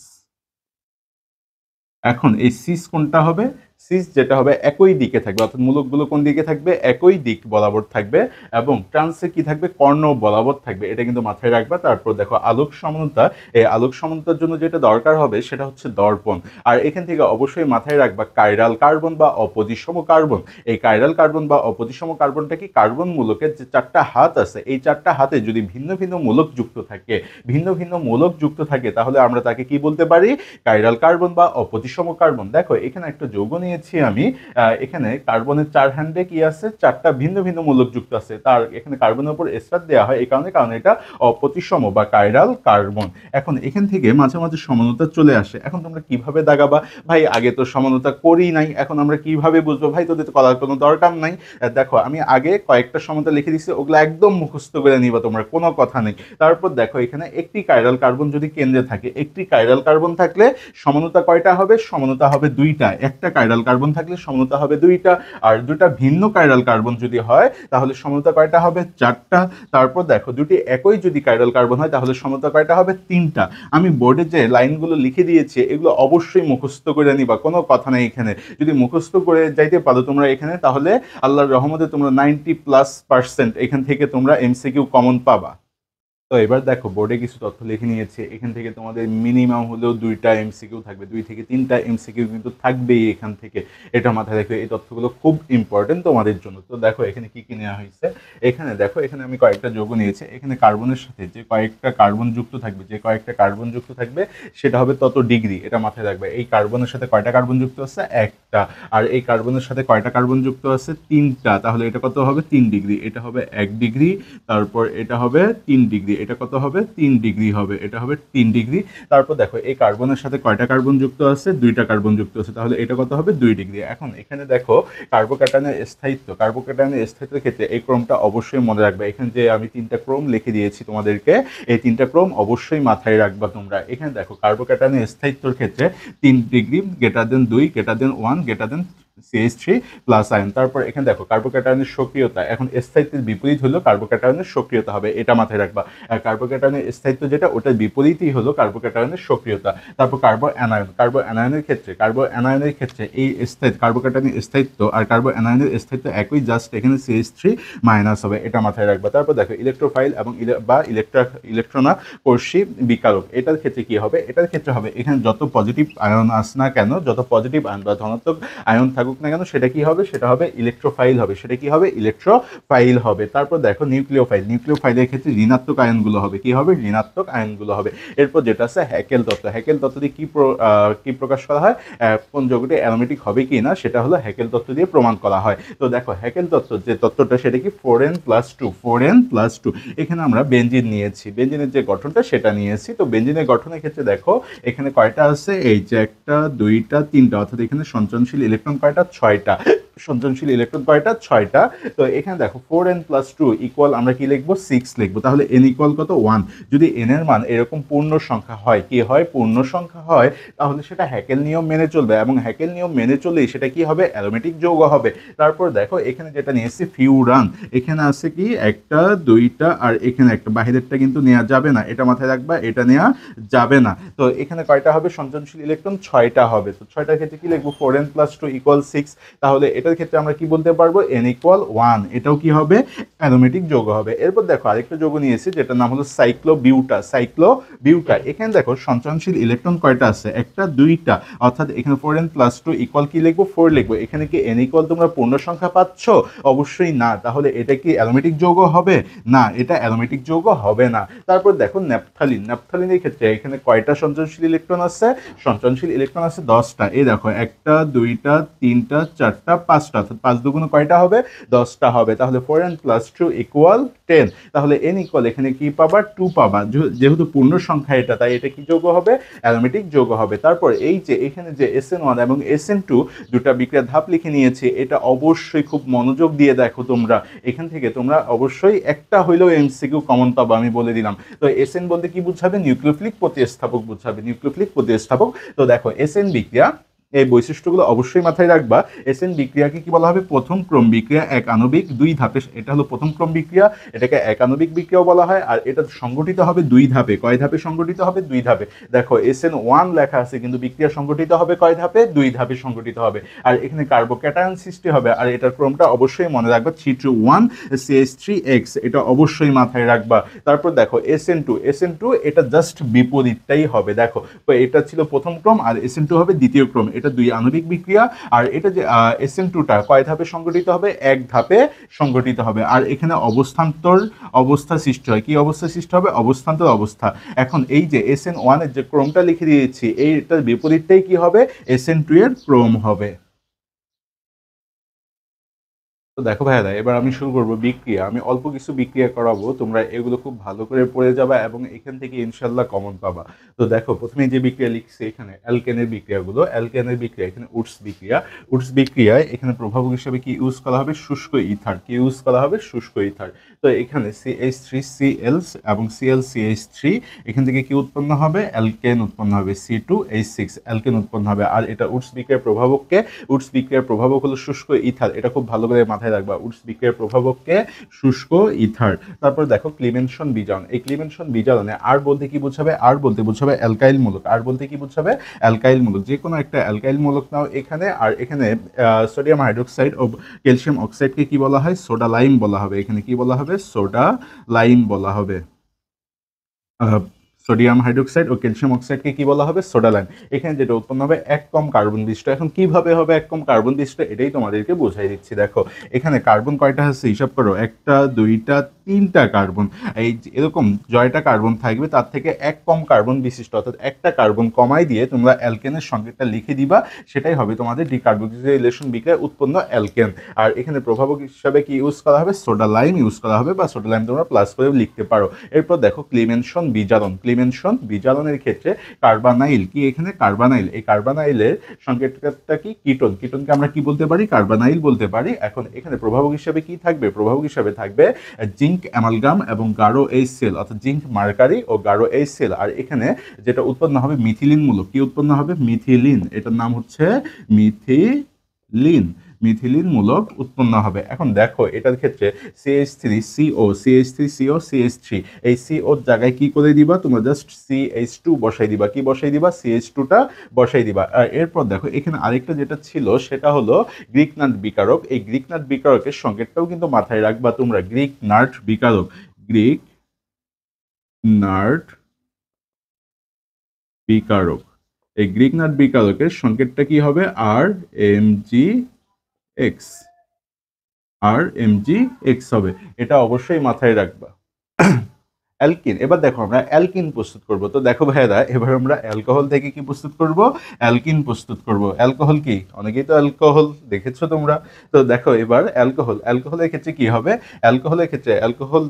A: এখন এই সিস কোনটা হবে? সিস যেটা হবে একই দিকে থাকবে, অর্থাৎ মূলকগুলো কোন দিকে থাকবে? একই দিক বরাবর থাকবে। এবং ট্রান্সে কি থাকবে? কর্ণ বরাবর থাকবে। এটা কিন্তু মাথায় রাখবা। তারপর দেখো আলোক সমতা। এই আলোক সমতার জন্য যেটা দরকার হবে সেটা হচ্ছে দর্পণ। আর এখান থেকে অবশ্যই মাথায় রাখবা কাইরাল কার্বন বা অপজিসম কার্বন। এই কাইরাল কার্বন বা অপজিসম কার্বনটা কি? কার্বন মূলকের যে 4টা হাত আছে এই 4টা হাতে যদি ভিন্ন ভিন্ন মূলক যুক্ত থাকে তাহলে আমরা তাকে কি বলতে পারি? কাইরাল কার্বন বা অপজিসম কার্বন। দেখো এখানে একটা যৌগ নিয়ে নিয়েছি আমি এখানে কার্বনের 4 হ্যান্ডে কি আছে, 4টা ভিন্ন ভিন্ন মূলক যুক্ত আছে, তার এখানে কার্বনের উপর স্টার দেওয়া হয় এই কারণে, কারণ এটা অপ্রতিসম বা কাইরাল কার্বন। এখন এখান থেকে মাঝে মাঝে সমানতা চলে আসে। এখন তোমরা কিভাবে দাগাবা? ভাই আগে তো সমানতা করি নাই, এখন আমরা কিভাবে বুঝবো? ভাই তোদের তো করার কোনো দরকার নাই। দেখো আমি আগে কয়েকটা সমানতা লিখে দিচ্ছি, ওগুলো একদম মুখস্থ করে নিবা তোমরা, কোনো কথা নেই। তারপর দেখো এখানে একটি কাইরাল কার্বন যদি কেন্দ্রে থাকে, একটি কাইরাল কার্বন থাকলে সমানতা কয়টা হবে? সমানতা হবে 2টা। একটা কাইরাল কার্বন থাকলে সমানতা হবে 2টা, আর 2টা ভিন্ন কাইরাল কার্বন যদি হয় তাহলে সমানতা কয়টা হবে? 4টা। তারপর দেখো দুটি একই যদি কাইরাল কার্বন হয় তাহলে সমানতা কয়টা হবে? 3টা। আমি বোর্ডে যে লাইনগুলো লিখে দিয়েছি এগুলো অবশ্যই মুখস্থ করে নিবা, কোনো কথা নেই এখানে। যদি মুখস্থ করে যাইতে পারো তোমরা এখানে, তাহলে আল্লাহর রহমতে তোমরা 90+% এখান থেকে তোমরা এমসিকিউ কমন পাবা। তো এবার দেখো বোর্ডে কিছু তথ্য লিখে নিয়েছে, এখান থেকে তোমাদের মিনিমাম হলেও 2টা এমসিকিউ থাকবে, 2 থেকে 3টা এমসিকিউ কিন্তু থাকবেই এখান থেকে, এটা মাথায় রাখবে। এই তথ্যগুলো খুব ইম্পর্টেন্ট তোমাদের জন্য। তো দেখো এখানে কি কি নেওয়া হয়েছে, এখানে দেখো এখানে আমি কয়েকটা যৌগ নিয়েছি, এখানে কার্বনের সাথে যে কয়েকটা কার্বন যুক্ত থাকবে, যে কয়েকটা কার্বন যুক্ত থাকবে সেটা হবে তত ডিগ্রি, এটা মাথায় রাখবে। এই কার্বনের সাথে কয়টা কার্বন যুক্ত আছে? একটা। আর এই কার্বনের সাথে কয়টা কার্বন যুক্ত আছে? 3টা। তাহলে এটা কত হবে? 3 ডিগ্রি। এটা হবে 1 ডিগ্রি, তারপর এটা হবে 3 ডিগ্রি, এটা কত হবে? 3 ডিগ্রি হবে, এটা হবে 3 ডিগ্রি। তারপর দেখো এই কার্বনের সাথে কয়টা কার্বন যুক্ত আছে? 2টা কার্বন যুক্ত আছে, তাহলে এটা কত হবে? 2 ডিগ্রি। এখন এখানে দেখো কার্বোক্যাটায়নের স্থায়িত্ব, কার্বোক্যাটায়নের স্থায়িত্বের ক্ষেত্রে এই ক্রমটা অবশ্যই মনে রাখবে। এখানে যে আমি 3টা ক্রম লিখে দিয়েছি তোমাদেরকে, এই 3টা ক্রম অবশ্যই মাথায় রাখবা তোমরা। এখানে দেখো কার্বোক্যাটায়নের স্থায়িত্বের ক্ষেত্রে 3 degree, greater than 2, greater than 1, greater than CH3 plus ion. তারপর এখানে দেখো কার্বোক্যাটায়নের সক্রিয়তা, এখন স্থায়িত্বের বিপরীত হলো কার্বোক্যাটায়নের সক্রিয়তা হবে, এটা মাথায় রাখবা। কার্বোক্যাটায়নের স্থায়িত্ব যেটা, ওটার বিপরীতই হলো কার্বোক্যাটায়নের সক্রিয়তা। তারপর কার্বো অ্যানায়ন, কার্বো অ্যানায়নের ক্ষেত্রে এই স্থায়িত্ব, কার্বোক্যাটায়নের স্থায়িত্ব আর কার্বো অ্যানায়নের স্থায়িত্ব একই, জাস্ট এখানে CH3 মাইনাস হবে, এটা মাথায় রাখবা। তারপর দেখো ইলেকট্রোফাইল এবং ইলেকট্রনাকর্ষী বিকারক, এটার ক্ষেত্রে কি হবে? এটার ক্ষেত্রে হবে এখানে যত পজিটিভ আয়ন আস না কেন, যত পজিটিভ আয়ন বা ধনাত্মক আয়ন থাকুক না কেন, সেটা কি হবে? সেটা হবে ইলেকট্রোফাইল হবে, সেটা কি হবে? ইলেকট্রোফাইল হবে। তারপর দেখো নিউক্লিওফাইল, নিউক্লিওফাইলের ক্ষেত্রে ঋণাত্মক আয়নগুলো হবে, কি হবে? ঋণাত্মক আয়নগুলো হবে। এরপর যেটা আছে হ্যাকেল তত্ত্ব, হ্যাকেল তত্ত্ব দিয়ে কি প্রকাশ করা হয়? কোন যৌগটি অ্যারোমেটিক হবে কি না সেটা হলো হ্যাকেল তত্ত্ব দিয়ে প্রমাণ করা হয়। তো দেখো হ্যাকেল তত্ত্ব যে তত্ত্বটা সেটা কি? 4n+2, 4n+2। এখানে আমরা বেনজিন নিয়েছি, বেনজিনের যে গঠনটা সেটা নিয়েছি। তো বেনজিনের গঠনের ক্ষেত্রে দেখো এখানে কয়টা আছে? এই যে 1টা 2টা 3টা, অর্থাৎ এখানে সঞ্চরণশীল ইলেকট্রন কয়টা? 6টা। সঞ্চরণশীল ইলেকট্রন কয়টা? 6টা। তো এখানে দেখো 4n+2 ইকুয়াল আমরা কি লিখবো? 6 লিখবো। তাহলে n ইকুয়াল কত? 1। যদি n এর মান এরকম পূর্ণ সংখ্যা হয়, কি হয়? পূর্ণ সংখ্যা হয়, তাহলে সেটা হ্যাকেল নিয়ম মেনে চলবে, এবং হ্যাকেল নিয়ম মেনে চললেই সেটা কি হবে? অ্যারোমেটিক যৌগ হবে। তারপর দেখো এখানে যেটা নিয়েছি ফিউরান, এখানে আছে কি? 1টা 2টা আর এখানে একটা, বাহিরেরটা কিন্তু নেওয়া যাবে না, এটা মাথায় রাখবা, এটা নেওয়া যাবে না। তো এখানে কয়টা হবে সঞ্চরণশীল ইলেকট্রন? 6টা হবে। তো 6টার ক্ষেত্রে কি লিখবো? 4n+2 equal 6। তাহলে এটার ক্ষেত্রে আমরা কি বলতে পারবো? n equal 1। এটাও কি হবে? অ্যারোমেটিক যৌগ হবে। এরপর দেখো আরেকটা যৌগ নিয়েছি যেটার নাম হলো সাইক্লোবিউটা, সাইক্লোবিউটা। এখানে দেখো সঞ্চরণশীল ইলেকট্রন কয়টা আছে? 1টা 2টা, অর্থাৎ এখানে 4n+2 ইকুয়াল কি লিখবো? 4 লিখবো। এখানে কি n ইকুয়াল তোমরা পূর্ণ সংখ্যা পাচ্ছ? অবশ্যই না। তাহলে এটা কি অ্যারোমেটিক যৌগ হবে? না, এটা অ্যারোমেটিক যৌগ হবে না। তারপর দেখো ন্যাপথালিন, ন্যাপথালিনের ক্ষেত্রে এখানে কয়টা সঞ্চরণশীল ইলেকট্রন আছে? সঞ্চরণশীল ইলেকট্রন আছে 10টা। এই দেখো 1টা 2টা 3টা 4টা 5টা, অর্থাৎ 5 দুগুণ কয়টা হবে? 10টা হবে। তাহলে 4n+2 ইকুয়াল 10। তাহলে n ইকুয়াল এখানে কি পাবা? 2 পাবা। যেহেতু পূর্ণ সংখ্যা এটা, তাই এটা কি যৌগ হবে? অ্যারোমেটিক যৌগ হবে। তারপর এই যে এখানে যে SN1 এবং SN2 দুটা বিক্রিয়া ধাপ লিখে নিয়েছি, এটা অবশ্যই খুব মনোযোগ দিয়ে দেখো তোমরা। এখান থেকে তোমরা অবশ্যই একটা হইলেও এমসিকিউ কমন পাবা, আমি বলে দিলাম। তো SN বলতে কি বুঝাবে? নিউক্লিওফিলিক প্রতিস্থাপক বুঝাবে, নিউক্লিওফিলিক প্রতিস্থাপক। তো দেখো SN বিক্রিয়া, এই বৈশিষ্ট্যগুলো অবশ্যই মাথায় রাখবা। এসএন বিক্রিয়াকে কি বলা হবে? প্রথম ক্রম বিক্রিয়া, এক আণবিক 2 ধাপে। এটা হলো প্রথম ক্রম বিক্রিয়া, এটাকে এক আণবিক বিক্রিয়াও বলা হয়। আর এটা সংগঠিত হবে 2 ধাপে। কয় ধাপে সংগঠিত হবে? 2 ধাপে। দেখো SN1 লেখা আছে, কিন্তু বিক্রিয়া সংগঠিত হবে কয় ধাপে? 2 ধাপে সংগঠিত হবে। আর এখানে কার্বোক্যাটায়ন সৃষ্টি হবে, আর এটার ক্রমটা অবশ্যই মনে রাখবা, 3 to 1 CH3X, এটা অবশ্যই মাথায় রাখবা। তারপর দেখো SN2 এটা জাস্ট বিপরীতটাই হবে। দেখো এটা ছিল প্রথম ক্রম, আর SN2 হবে দ্বিতীয় ক্রম। এটা 2 আণবিক বিক্রিয়া। আর এটা যে SN2টা কয় ধাপে সংগঠিত হবে? 1 ধাপে সংগঠিত হবে। আর এখানে অবস্থান্তর অবস্থা সৃষ্টি হয়। কি অবস্থা সৃষ্টি হবে? অবস্থান্তর অবস্থা। এখন এই যে SN1 এর যে ক্রমটা লিখে দিয়েছি, এইটার বিপরীতটাই কি হবে? SN2 এর ক্রম হবে। তো দেখো ভাইয়ারা, এবার আমি শুরু করব বিক্রিয়া। আমি অল্প কিছু বিক্রিয়া করাবো, তোমরা এগুলো খুব ভালো করে পড়ে যাবা এবং এখান থেকে ইনশাল্লাহ কমন পাবা। তো দেখো, প্রথমে যে বিক্রিয়া লিখছি এখানে অ্যালকেনের বিক্রিয়াগুলো, অ্যালকেনের বিক্রিয়া, এখানে উডস বিক্রিয়া। উডস বিক্রিয়ায় এখানে প্রভাবক হিসাবে কি ইউজ করা হবে? শুষ্ক ইথার। কি ইউজ করা হবে? শুষ্ক ইথার। তো এখানে CH3Cl এবং Cl CH3, এখান থেকে কি উৎপন্ন হবে? অ্যালকেন উৎপন্ন হবে, C2H6 অ্যালকেন উৎপন্ন হবে। আর এটা উডস বিক্রিয়ার প্রভাবককে, উডস বিক্রিয়ার প্রভাবক হলো শুষ্ক ইথার। এটা খুব ভালো করে মাথায় রাখবা, উডস বিক্রিয়ার প্রভাবককে শুষ্ক ইথার। তারপর দেখো ক্লিমেনশন বিজারণ। এই ক্লিমেনশন বিজারণে আর বলতে কি বোঝাবে? আর বলতে বোঝাবে অ্যালকাইল মূলক। আর বলতে কি বোঝাবে? অ্যালকাইল মূলক। যে কোনো একটা অ্যালকাইল মূলক নাও এখানে। আর এখানে সোডিয়াম হাইড্রোক্সাইড ও ক্যালসিয়াম অক্সাইডকে কি বলা হয়? সোডা লাইম বলা হবে। এখানে কি বলা হবে? সোডা লাইম বলা হবে। সোডিয়াম হাইড্রোক্সাইড ও ক্যালসিয়াম অক্সাইডকে কি বলা হবে? Soda lime. এখানে যেটা উৎপন্ন হবে এক কম কার্বন বিশিষ্ট। এখন কিভাবে হবে এক কম কার্বন বিশিষ্ট, এটাই তোমাদেরকে বোঝাই দিচ্ছি। দেখো এখানে কার্বন কয়টা আছে হিসাব করো, একটা, দুইটা, তিনটা কার্বন। এই এরকম জয়টা কার্বন থাকবে তার থেকে এক কম কার্বন বিশিষ্ট, অর্থাৎ একটা কার্বন কমাই দিয়ে তোমরা অ্যালকেনের সংকেতটা লিখে দিবা, সেটাই হবে তোমাদের ডিকার্বক্সিলেশন বিক্রিয়ায় উৎপন্ন অ্যালকেন। আর এখানে প্রভাবক হিসাবে কি ইউজ করা হবে? সোডা লাইম ইউজ করা হবে, বা সোডা লাইম তোমরা প্লাস করে লিখতে পারো। এরপর দেখো ক্লিমেনশন বিজারণ। ক্লিমেনশন বিজারণের ক্ষেত্রে কার্বানাইল, কি এখানে কার্বানাইল, এই কার্বানাইলের সংকেতটা কি? কিটোন। কিটোনকে আমরা কি বলতে পারি? কার্বানাইল বলতে পারি। এখন এখানে প্রভাবক হিসাবে কি থাকবে? প্রভাবক হিসাবে থাকবে জিঙ্ক অ্যামালগাম এবং গাঢ় এইচ সেল, অর্থাৎ জিঙ্ক মার্কারি ও গাঢ় এইচ সেল। আর এখানে যেটা উৎপন্ন হবে মিথিলিন মূলক। কি উৎপন্ন হবে? মিথিলিন। এটার নাম হচ্ছে মিথিলিন। মিথিলিন মূলক উৎপন্ন হবে। এখন দেখো এটার ক্ষেত্রে CH3CO, CH3CO, CH3, এই CO জায়গায় কি করে দিবা? তোমরা জাস্ট CH2 বসাই দিবা। কি বসাই দিবা? CH2টা বসাই দিবা। আর এরপর দেখো এখানে আরেকটা যেটা ছিল সেটা হলো গ্রিক নাট বিকারক। এই গ্রিক নাট বিকারকের সংকেতটাও কিন্তু মাথায় রাখবা তোমরা। গ্রিক নাট বিকারক, গ্রিক নাট বিকারক। এই গ্রিক নাট বিকারকের সংকেতটা কি হবে? RMgX। RMgX হবে। এটা অবশ্যই মাথায় রাখবা। অ্যালকিন। এবার দেখো আমরা অ্যালকিন প্রস্তুত করব। তো দেখো ভাইয়েরা, এবার আমরা অ্যালকোহল থেকে কি প্রস্তুত করব? অ্যালকিন প্রস্তুত করব। অ্যালকোহল কি? অনেকেই তো অ্যালকোহল দেখেছো তোমরা। তো দেখো এবার অ্যালকোহল, অ্যালকোহলের ক্ষেত্রে কি হবে? অ্যালকোহলের ক্ষেত্রে অ্যালকোহল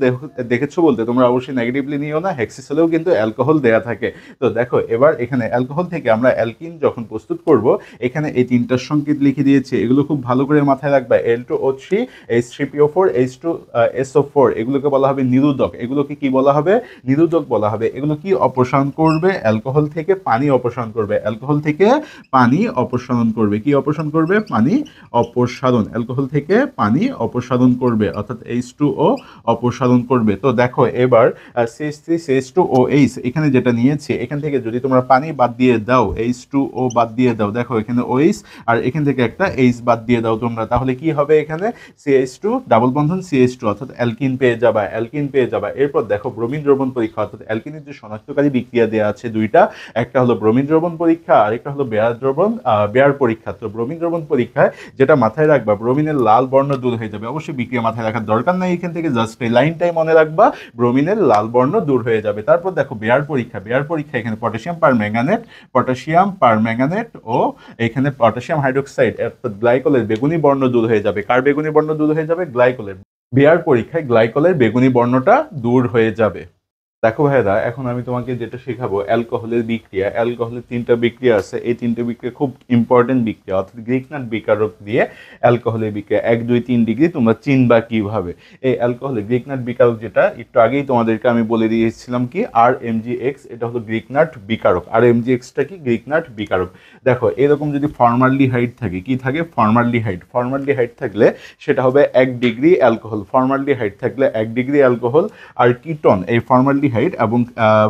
A: দেখেছো বলতে তোমরা অবশ্যই নেগেটিভলি নিও না, হেক্সিসেলেও কিন্তু অ্যালকোহল দেয়া থাকে। তো দেখো এবার এখানে অ্যালকোহল থেকে আমরা অ্যালকিন যখন প্রস্তুত করব, এখানে এই তিনটার সংকেত লিখে দিয়েছি, এগুলো খুব ভালো করে মাথায় রাখবা। L2O3, H3PO4, H2SO4, এগুলোকে বলা হবে নিরোধক। এগুলোকে কি বলা হবে? নিরোধক বলা হবে। এগুলো কি অপসারণ করবে? অ্যালকোহল থেকে পানি অপসারণ করবে। অ্যালকোহল থেকে পানি অপসারণ করবে। কি অপসারণ করবে? পানি অপসারণ। অ্যালকোহল থেকে পানি অপসারণ করবে, অর্থাৎ H2O অপসারণ করবে। তো দেখো এবার CH3, CH2OH, এখানে যেটা নিয়েছি এখান থেকে যদি তোমরা পানি বাদ দিয়ে দাও, H2O বাদ দিয়ে দাও, দেখো এখানে OH, আর এখান থেকে একটা H বাদ দিয়ে দাও তোমরা, তাহলে কি হবে? এখানে CH2 ডাবল বন্ধন CH2, অর্থাৎ অ্যালকিন পেয়ে যাবা, অ্যালকিন পেয়ে যাবা। এরপর দেখো ব্রোমিন দ্রবণ পরীক্ষা, অর্থাৎ অ্যালকিনের যে শনাক্তকারী বিক্রিয়া দেওয়া আছে দুইটা, একটা হলো ব্রোমিন দ্রবণ পরীক্ষা, আর একটা হলো বেয়ার পরীক্ষা। তো ব্রোমিন দ্রবণ পরীক্ষায় যেটা মাথায় রাখবা, ব্রোমিনের লাল বর্ণ দূর হয়ে যাবে। অবশ্যই বিক্রিয়া মাথায় রাখার দরকার নাই এখান থেকে, জাস্ট এই লাইনটাই মনে রাখবা, ব্রোমিনের লাল বর্ণ দূর হয়ে যাবে। তারপর দেখো বেয়ার পরীক্ষা। বেয়ার পরীক্ষা এখানে পটাশিয়াম পারম্যাঙ্গানেট, পটাশিয়াম পারম্যাঙ্গানেট ও এখানে পটাশিয়াম হাইড্রোক্সাইড, অর্থাৎ গ্লাইকলের বেগুনি বর্ণ দূর হয়ে যাবে। কার বেগুনি বর্ণ দূর হয়ে যাবে? গ্লাইকলের। বেয়ার পরীক্ষায় গ্লাইকলের বেগুনি বর্ণটা দূর হয়ে যাবে। দেখো ভাইরা, এখন আমি তোমাকে যেটা শেখাবো অ্যালকোহলের বিক্রিয়া। অ্যালকোহলের তিনটা বিক্রিয়া আছে, এই তিনটা বিক্রিয়া খুব ইম্পর্টেন্ট বিক্রিয়া, অর্থাৎ গ্রিক নাট বিকারক দিয়ে অ্যালকোহলের বিক্রিয়া 1, 2, 3 ডিগ্রি তোমরা চিনবা কিভাবে। এই অ্যালকোহলের গ্রিক নাট বিকারক যেটা একটু আগেই তোমাদেরকে আমি বলে দিয়েছিলাম, কি RMgX, এটা হলো গ্রিক নাট বিকারক। RMgXটা কি? গ্রিক নাট বিকারক। দেখো এরকম যদি ফর্মালডিহাইড থাকে, কি থাকে? ফর্মালডিহাইড। ফর্মালডিহাইড থাকলে সেটা হবে 1 ডিগ্রি অ্যালকোহল। ফর্মালডিহাইড থাকলে 1 ডিগ্রি অ্যালকোহল। আর কিটোন, এই ফর্মালডিহাইড এবং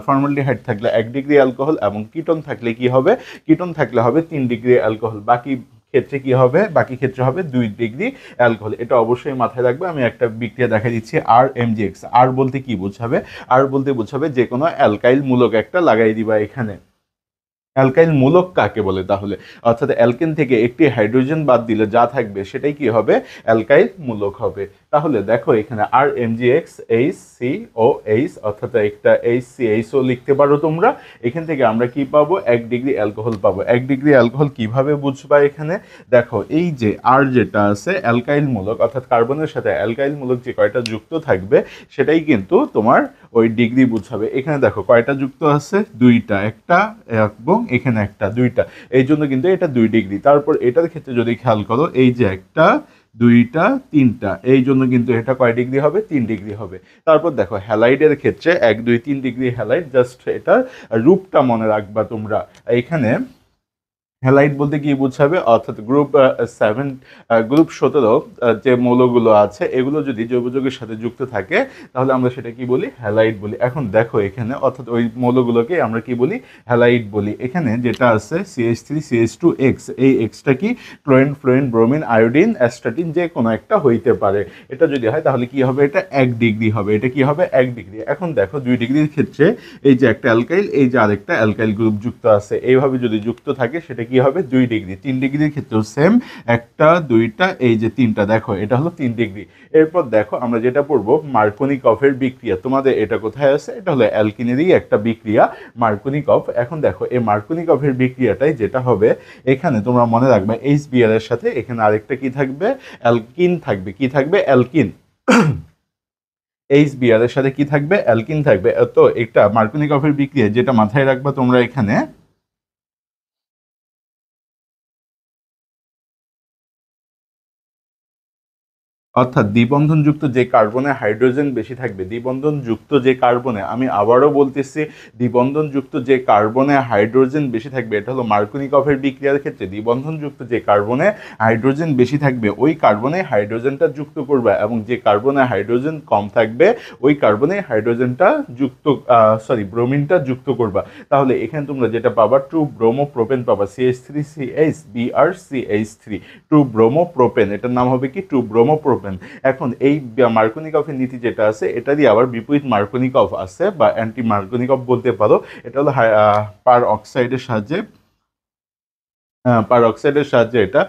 A: ফর্মালডিহাইড থাকলে 1 ডিগ্রি অ্যালকোহল, এবং কিটোন থাকলে কি হবে? কিটোন থাকলে হবে 3 ডিগ্রি অ্যালকোহল। বাকি ক্ষেত্রে কি হবে? বাকি ক্ষেত্রে হবে 2 ডিগ্রি অ্যালকোহল। এটা অবশ্যই মাথায় রাখবে। আমি একটা বিক্রিয়া দেখা দিচ্ছি, RMgX। আর বলতে কি বোঝাবে? আর বলতে বোঝাবে যে কোনো অ্যালকাইল মূলক একটা লাগাই দিবা এখানে। অ্যালকাইল মূলক কাকে বলে তাহলে? অর্থাৎ অ্যালকেন থেকে একটি হাইড্রোজেন বাদ দিলে যা থাকবে সেটাই কি হবে? অ্যালকাইল মূলক হবে। তাহলে দেখো এখানে আর এমজিএক্স এইচ সি ও এইচ, অর্থাৎ একটা এইচ সি এইচ ও লিখতে পারো তোমরা। এখান থেকে আমরা কি পাবো, 1 ডিগ্রি অ্যালকোহল পাবো। 1 ডিগ্রি অ্যালকোহল কিভাবে বুঝবা, এখানে দেখো এই যে আর যেটা আছে অ্যালকাইল মূলক, অর্থাৎ কার্বনের সাথে অ্যালকাইল মূলক যে কয়টা যুক্ত থাকবে সেটাই কিন্তু তোমার ওই ডিগ্রি বুঝাবে। এখানে দেখো কয়টা যুক্ত আছে, দুইটা, একটা এবং এখানে একটা, দুইটা, এই জন্য কিন্তু এটা 2 ডিগ্রি। তারপর এটার ক্ষেত্রে যদি খেয়াল করো, এই যে একটা, দুইটা, তিনটা, এই জন্য কিন্তু এটা কয় ডিগ্রি হবে, 3 ডিগ্রি হবে। তারপর দেখো হ্যালাইডের ক্ষেত্রে 1 2 3 ডিগ্রি হ্যালাইড, জাস্ট এটার রূপটা মনে রাখবা তোমরা। এখানে হ্যালাইড বলতে কি বোঝাবে, অর্থাৎ গ্রুপ 17 যে মৌলগুলো আছে এগুলো যদি জৈব যৌগের সাথে যুক্ত থাকে তাহলে আমরা সেটা কি বলি, হ্যালাইড বলি। এখন দেখো এখানে, অর্থাৎ ওই মৌলগুলোকে আমরা কি বলি, হ্যালাইড বলি। এখানে যেটা আছে CH3CH2X, এই এক্সটা কি, chlorine, fluorine, bromine, iodine, astatine, যে কোনো একটা হইতে পারে। এটা যদি হয় তাহলে কি হবে, এটা 1 ডিগ্রি হবে। এটা কি হবে, 1 ডিগ্রি। এখন দেখো 2 ডিগ্রির ক্ষেত্রে এই যে একটা অ্যালকাইল, এই যে আরেকটা অ্যালকাইল গ্রুপ যুক্ত আছে, এইভাবে যদি যুক্ত থাকে সেটা কি হবে, 2 ডিগ্রি। 3 ডিগ্রির ক্ষেত্রেও সেম, একটা, দুইটা, এই যে তিনটা, দেখো এটা হলো 3 ডিগ্রি। এরপর দেখো আমরা যেটা পড়বো মার্কোনিকফের বিক্রিয়া। তোমাদের এটা কোথায় আছে, এটা হলো অ্যালকিনেরই একটা বিক্রিয়া, মার্কোনিকফ। এখন দেখো এই মার্কোনিকফের বিক্রিয়াটাই যেটা হবে, এখানে তোমরা মনে রাখবে HBr এর সাথে এখানে আরেকটা কি থাকবে, অ্যালকিন থাকবে। কি থাকবে, অ্যালকিন। HBr এর সাথে কি থাকবে, অ্যালকিন থাকবে। তো এটা মার্কোনিকফের বিক্রিয়া, যেটা মাথায় রাখবা তোমরা এখানে, অর্থাৎ দ্বিবন্ধনযুক্ত যে কার্বনে হাইড্রোজেন বেশি থাকবে, দ্বিবন্ধনযুক্ত যে কার্বনে, আমি আবারও বলতেছি, দ্বিবন্ধনযুক্ত যে কার্বনে হাইড্রোজেন বেশি থাকবে, এটা হলো মার্কোনিকফের বিক্রিয়ার ক্ষেত্রে দ্বিবন্ধনযুক্ত যে কার্বনে হাইড্রোজেন বেশি থাকবে ওই কার্বনে হাইড্রোজেনটা যুক্ত করবে, এবং যে কার্বনে হাইড্রোজেন কম থাকবে ওই কার্বনে হাইড্রোজেনটা যুক্ত, ব্রোমিনটা যুক্ত করবা। তাহলে এখানে তোমরা যেটা পাবা, টু ব্রোমোপ্রোপেন পাবা, CH3CH, টু ব্রোমোপ্রোপেন, এটার নাম হবে কি, টু ব্রোমোপ্রোপেন। এখন এই মার্কোনিকফের নীতি যেটা আছে এটা দিয়ে আবার বিপরীত মার্কোনিকফ আছে, বা অ্যান্টি মার্কোনিকফ বলতে পারো। এটা হলো পার অক্সাইডের সাহায্যে, পারঅক্সাইডের সাহায্যে এটা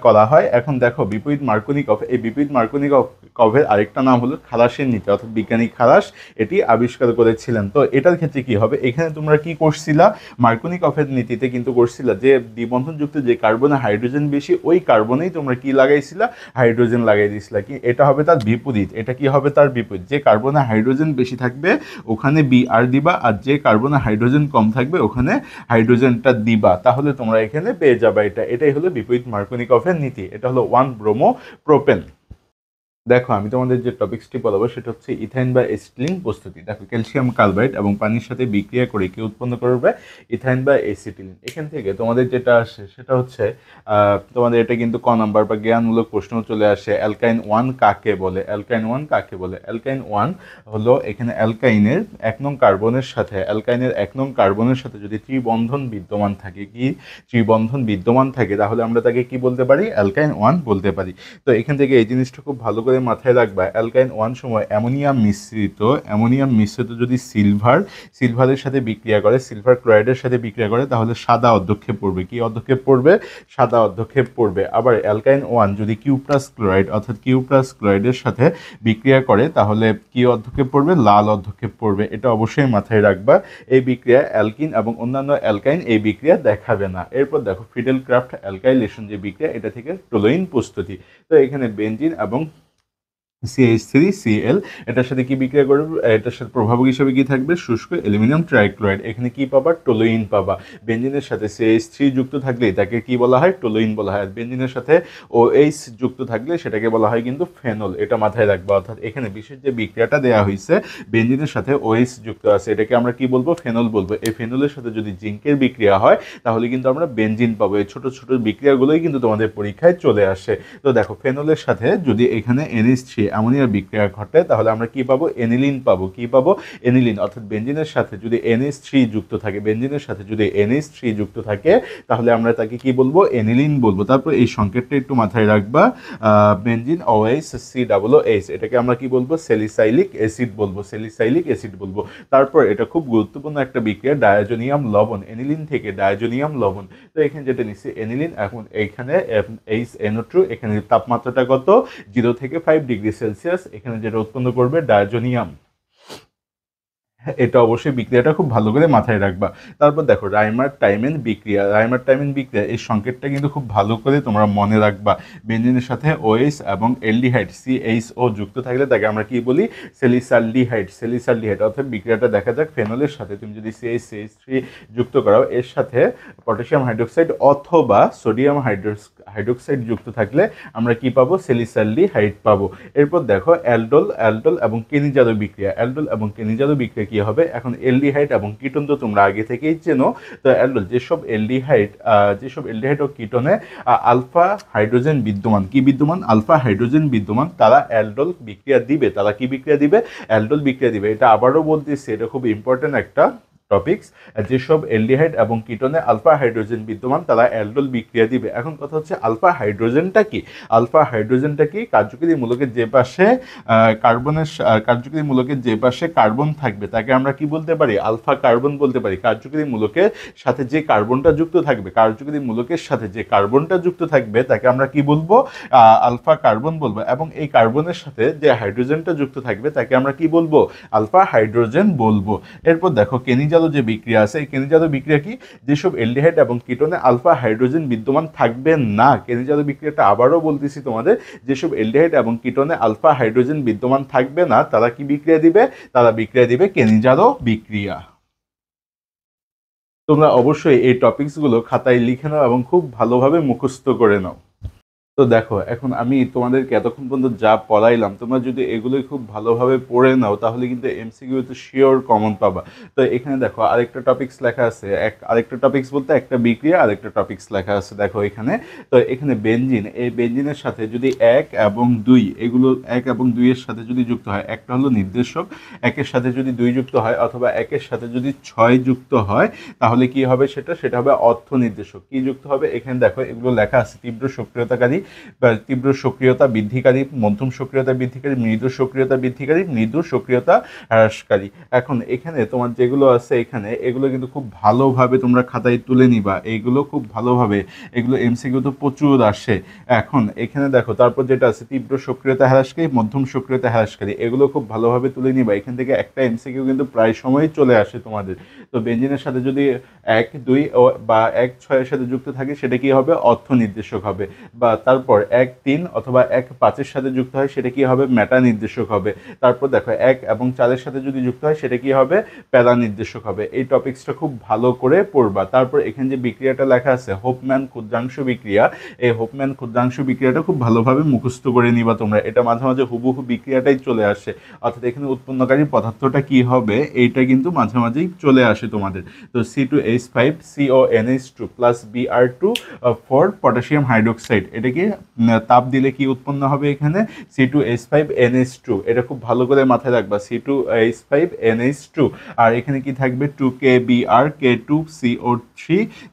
A: করা হয়। এখন দেখো বিপরীত মার্কোনিকফ, এই বিপরীত মার্কোনিকফের আরেকটা নাম হলো খালাসের নীতি, অর্থাৎ বিজ্ঞানী খালাস এটি আবিষ্কার করেছিলেন। তো এটার ক্ষেত্রে কি হবে, এখানে তোমরা কি করছিলা, মার্কোনিকফের নীতিতে কিন্তু করছিলা যে দ্বিবন্ধনযুক্ত যে কার্বনে হাইড্রোজেন বেশি ওই কার্বনেই তোমরা কি লাগাইছিলা, হাইড্রোজেন লাগাই দিয়েছিলা। কি, এটা হবে তার বিপরীত। এটা কি হবে, তার বিপরীত। যে কার্বনে হাইড্রোজেন বেশি থাকবে ওখানে Br দিবা, আর যে কার্বনে হাইড্রোজেন কম থাকবে ওখানে হাইড্রোজেনটা দিবা। তাহলে তোমরা এখানে পেয়ে যাবে এটা। এটাই হলো বিপরীত মার্কোনিকফের নীতি। এটা হলো 1 ব্রোমোপ্রোপেন। দেখো আমি তোমাদের যে টপিক্সটি বলবো সেটা হচ্ছে ইথাইন বা এসিটিলিন প্রস্তুতি। দেখো ক্যালসিয়াম কার্বাইড এবং পানির সাথে বিক্রিয়া করে কি উৎপন্ন করবে, ইথাইন বা এসিটিলিন। এখান থেকে তোমাদের যেটা আসে সেটা হচ্ছে তোমাদের এটা কিন্তু ক নাম্বার বা জ্ঞানমূলক প্রশ্ন চলে আসে, অ্যালকাইন 1 কাকে বলে, অ্যালকাইন 1 কাকে বলে। অ্যালকাইন 1 হলো, এখানে অ্যালকাইনের 1 নং কার্বনের সাথে, অ্যালকাইনের 1 নং কার্বনের সাথে যদি ত্রিবন্ধন বিদ্যমান থাকে, কি ত্রিবন্ধন বিদ্যমান থাকে, তাহলে আমরা তাকে কি বলতে পারি, অ্যালকাইন 1 বলতে পারি। তো এখান থেকে এই জিনিসটা খুব ভালো করে মাথায় রাখবা, অ্যালকাইন 1 সময় অ্যামোনিয়াম মিশ্রিত যদি সিলভারের সাথে বিক্রিয়া করে, সিলভার ক্লোরাইডের সাথে বিক্রিয়া করে, তাহলে সাদা অর্ধক্ষেপ পড়বে। কি অর্ধক্ষেপ পড়বে, সাদা অর্ধক্ষেপ পড়বে। আবার অ্যালকাইন 1 যদি কিউ+ক্লোরাইড, অর্থাৎ কিউ+ক্লোরাইডের সাথে বিক্রিয়া করে তাহলে কি অর্ধক্ষেপ পড়বে, লাল অর্ধক্ষেপ পড়বে। এটা অবশ্যই মাথায় রাখবা। এই বিক্রিয়া অ্যালকিন এবং অন্যান্য অ্যালকাইন এই বিক্রিয়া দেখাবে না। এরপর দেখো ফিডেল ক্রাফট অ্যালকাইলেশন যে বিক্রিয়া, এটা থেকে টোলুইন প্রস্তুতি। তো এখানে বেনজিন এবং CH3Cl এটার সাথে কি বিক্রিয়া করবে, এটার সাথে প্রভাবক হিসেবে কি থাকবে, শুষ্ক অ্যালুমিনিয়াম ট্রাইক্লোরাইড। এখানে কি পাবা, টোলুইন পাবা। বেনজিনের সাথে CH3 যুক্ত থাকলে তাকে কি বলা হয়, টোলুইন বলা হয়। আর বেনজিনের সাথে OH যুক্ত থাকলে সেটাকে বলা হয় কিন্তু ফেনল। এটা মাথায় রাখবা। অর্থাৎ এখানে বিশেষ যে বিক্রিয়াটা দেওয়া হয়েছে, বেনজিনের সাথে OH যুক্ত আছে, এটাকে আমরা কি বলবো, ফেনল বলবো। এই ফেনলের সাথে যদি জিঙ্কের বিক্রিয়া হয় তাহলে কিন্তু আমরা বেনজিন পাবো। এই ছোট ছোট বিক্রিয়াগুলোই কিন্তু তোমাদের পরীক্ষায় চলে আসে। তো দেখো ফেনলের সাথে যদি এখানে NH3 অ্যামোনিয়ার বিক্রিয়া ঘটে তাহলে আমরা কি পাবো, এনিলিন পাবো। কি পাবো, এনিলিন। অর্থাৎ বেনজিনের সাথে যদি NH3 যুক্ত থাকে, বেনজিনের সাথে যদি NH3 যুক্ত থাকে তাহলে আমরা তাকে কি বলবো, এনিলিন বলবো। তারপর এই সংকেতটা একটু মাথায় রাখবা, বেনজিন OH COOH, এটাকে আমরা কি বলবো, স্যালিসাইলিক অ্যাসিড বলবো, স্যালিসাইলিক অ্যাসিড বলবো। তারপর এটা খুব গুরুত্বপূর্ণ একটা বিক্রিয়া, ডায়োজোনিয়াম লবণ, এনিলিন থেকে ডায়োজোনিয়াম লবণ। তো এখানে যেটা নিচ্ছি এনিলিন, এখন এইখানে HNO2, এখানে তাপমাত্রাটা কত, 0 থেকে 5 ডিগ্রি সেলসিয়াস। এখানে যেটা উৎপন্ন করবে ডায়োজোনিয়াম। এটা অবশ্যই বিক্রিয়াটা খুব ভালো করে মাথায় রাখবা। তারপর দেখো রাইমার টাইমেন বিক্রিয়া। রাইমার টাইমেন বিক্রিয়া এই সংকেতটা কিন্তু খুব ভালো করে তোমরা মনে রাখবা। বেঞ্জিনের সাথে ওএইচ এবং এলডিহাইড সিএইচও যুক্ত থাকলে তাকে আমরা কি বলি? সেলিসালডিহাইড। সেলিসালডিহাইড অর্থাৎ বিক্রিয়াটা দেখা যাক ফেনলের সাথে তুমি যদি CH3 যুক্ত করাও, এর সাথে পটাশিয়াম হাইড্রোক্সাইড অথবা সোডিয়াম হাইড্রোক্সাইড যুক্ত থাকলে আমরা কি পাবো? সেলিসালডিহাইড পাবো। এরপর দেখো অ্যালডোল এবং কেনিজারো বিক্রিয়া। অ্যালডোল এবং কেনিজারো বিক্রিয়া কি হবে? এখন এলডিহাইড এবং কিটোন তো তোমরা আগে থেকেই চেনো। তো অ্যালডোল যেসব এলডিহাইড ও কিটোনে আলফা হাইড্রোজেন বিদ্যমান, কি বিদ্যমান? আলফা হাইড্রোজেন বিদ্যমান, তারা অ্যালডোল বিক্রিয়া দিবে। তারা কি বিক্রিয়া দিবে? অ্যালডোল বিক্রিয়া দিবে। এটা আবারও বলতেছি, এটা খুব ইম্পর্টেন্ট একটা টপিকস। যেসব এলডিহাইড এবং কিটোনে আলফা হাইড্রোজেন বিদ্যমান তারা অ্যালডোল বিক্রিয়া দিবে। এখন কথা হচ্ছে আলফা হাইড্রোজেনটা কি? আলফা হাইড্রোজেনটা কি? কার্যকরী মূলকের যে পাশে কার্যকরী মূলকের যে পাশে কার্বন থাকবে তাকে আমরা কি বলতে পারি? আলফা কার্বন বলতে পারি। কার্যকরী মূলকের সাথে যে কার্বনটা যুক্ত থাকবে, কার্যকরী মূলকের সাথে যে কার্বনটা যুক্ত থাকবে তাকে আমরা কি বলবো? আলফা কার্বন বলবো। এবং এই কার্বনের সাথে যে হাইড্রোজেনটা যুক্ত থাকবে তাকে আমরা কি বলবো? আলফা হাইড্রোজেন বলবো। এরপর দেখো কেনিজারো যে বিক্রিয়া আছে, এই কেনিজারো বিক্রিয়া কি? যেসব এলডিহাইড এবং কিটোনে আলফা হাইড্রোজেন বিদ্যমান থাকবে না। কেনিজারো বিক্রিয়াটা আবারও বলতেছি তোমাদের, যেসব এলডিহাইড এবং কিটোনে আলফা হাইড্রোজেন বিদ্যমান থাকবে না তারা কি বিক্রিয়া দিবে? তারা বিক্রিয়া দিবে কেনিজারো বিক্রিয়া। তোমরা অবশ্যই এই টপিকসগুলো খাতায় লিখে নাও এবং খুব ভালোভাবে মুখস্থ করে নাও। তো দেখো এখন আমি তোমাদেরকে এতক্ষণ পর্যন্ত যা পড়াইলাম, তোমরা যদি এগুলোই খুব ভালোভাবে পড়ে নাও তাহলে কিন্তু এমসিকিউ তো শিওর কমন পাবা। তো এখানে দেখো আরেকটা টপিকস লেখা আছে, আরেকটা টপিকস বলতে একটা বিক্রিয়া, আরেকটা টপিকস লেখা আছে দেখো এখানে। তো এখানে বেনজিন, এই বেনজিনের সাথে যদি 1 এবং 2 এগুলো 1 এবং 2 এর সাথে যদি যুক্ত হয়, একটা হলো নির্দেশক, 1-এর সাথে যদি 2 যুক্ত হয় অথবা 1-এর সাথে যদি 6 যুক্ত হয় তাহলে কি হবে? সেটা হবে অর্থ নির্দেশক। কি যুক্ত হবে? এখানে দেখো এগুলো লেখা আছে, তীব্র সক্রিয়তাকারী বা তীব্র সক্রিয়তা বৃদ্ধিকারী, মধ্যম সক্রিয়তা বৃদ্ধিকারী, মৃদু সক্রিয়তা বৃদ্ধিকারী, মৃদু সক্রিয়তা হ্রাসকারী। এখন এখানে তোমার যেগুলো আছে এখানে এগুলো কিন্তু খুব ভালোভাবে তোমরা খাতায় তুলে নিবা। এইগুলো খুব ভালোভাবে, এগুলো এমসিকিউ তো প্রচুর আসে। এখন এখানে দেখো তারপর যেটা আছে তীব্র সক্রিয়তা হ্রাসকারী, মধ্যম সক্রিয়তা হ্রাসকারী, এগুলো খুব ভালোভাবে তুলে নিবা। এখান থেকে একটা এমসিকিউ কিন্তু প্রায় সময়ই চলে আসে তোমাদের। তো বেঞ্জিনের সাথে যদি 1, 2 বা 1, 6 এর সাথে যুক্ত থাকে সেটা কি হবে? অর্থ নির্দেশক হবে। বা তারপর 1, 3 অথবা 1, 5 এর সাথে যুক্ত হয় সেটা কি হবে? মেটা নির্দেশক হবে। তারপর দেখো 1 এবং 4 এর সাথে যদি যুক্ত হয় সেটা কি হবে? প্যারা নির্দেশক হবে। এই টপিকসটা খুব ভালো করে পড়বা। তারপর এখানে যে বিক্রিয়াটা লেখা আছে হোফম্যান ক্ষুদ্রাংশ বিক্রিয়া, এই হোফম্যান ক্ষুদ্রাংশ বিক্রিয়াটা খুব ভালোভাবে মুখস্থ করে নিবা তোমরা। এটা মাঝে মাঝে হুবহু বিক্রিয়াটাই চলে আসে, অর্থাৎ এখানে উৎপন্নকারী পদার্থটা কি হবে এইটা কিন্তু মাঝে মাঝেই চলে আসে তোমাদের। তো C2H5 CONH2 plus Br2 for potassium hydroxide, এটাকে তাপ দিলে কি উৎপন্ন হবে? এখানে C2H5NH2। এটা খুব ভালো করে মাথায় রাখবা, C2H5NH2। আর এখানে কি থাকবে? 2KBr K2CO3,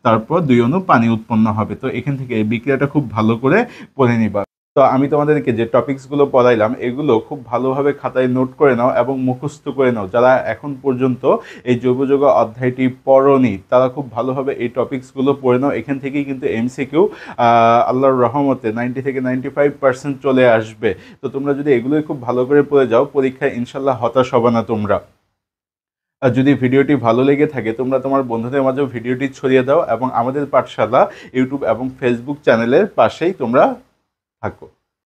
A: তারপর 2 অণু পানি উৎপন্ন হবে। তো এখান থেকে এই বিক্রিয়াটা খুব ভালো করে পড়ে নিবা। তো আমি তোমাদেরকে যে টপিকসগুলো পড়াইলাম এগুলো খুব ভালোভাবে খাতায় নোট করে নাও এবং মুখস্থ করে নাও। যারা এখন পর্যন্ত এই জৈব যৌগ অধ্যায়টি পড়নি তারা খুব ভালোভাবে এই টপিকসগুলো পড়ে নাও। এখান থেকেই কিন্তু এমসিকিউ আল্লাহর রহমতে 90 থেকে 95% চলে আসবে। তো তোমরা যদি এগুলোই খুব ভালো করে পড়ে যাও পরীক্ষায় ইনশাল্লাহ হতাশ হবে না তোমরা। আর যদি ভিডিওটি ভালো লেগে থাকে তোমরা তোমার বন্ধুদের মাঝেও ভিডিওটি ছড়িয়ে দাও এবং আমাদের পাঠশালা ইউটিউব এবং ফেসবুক চ্যানেলের পাশেই তোমরা থাকো।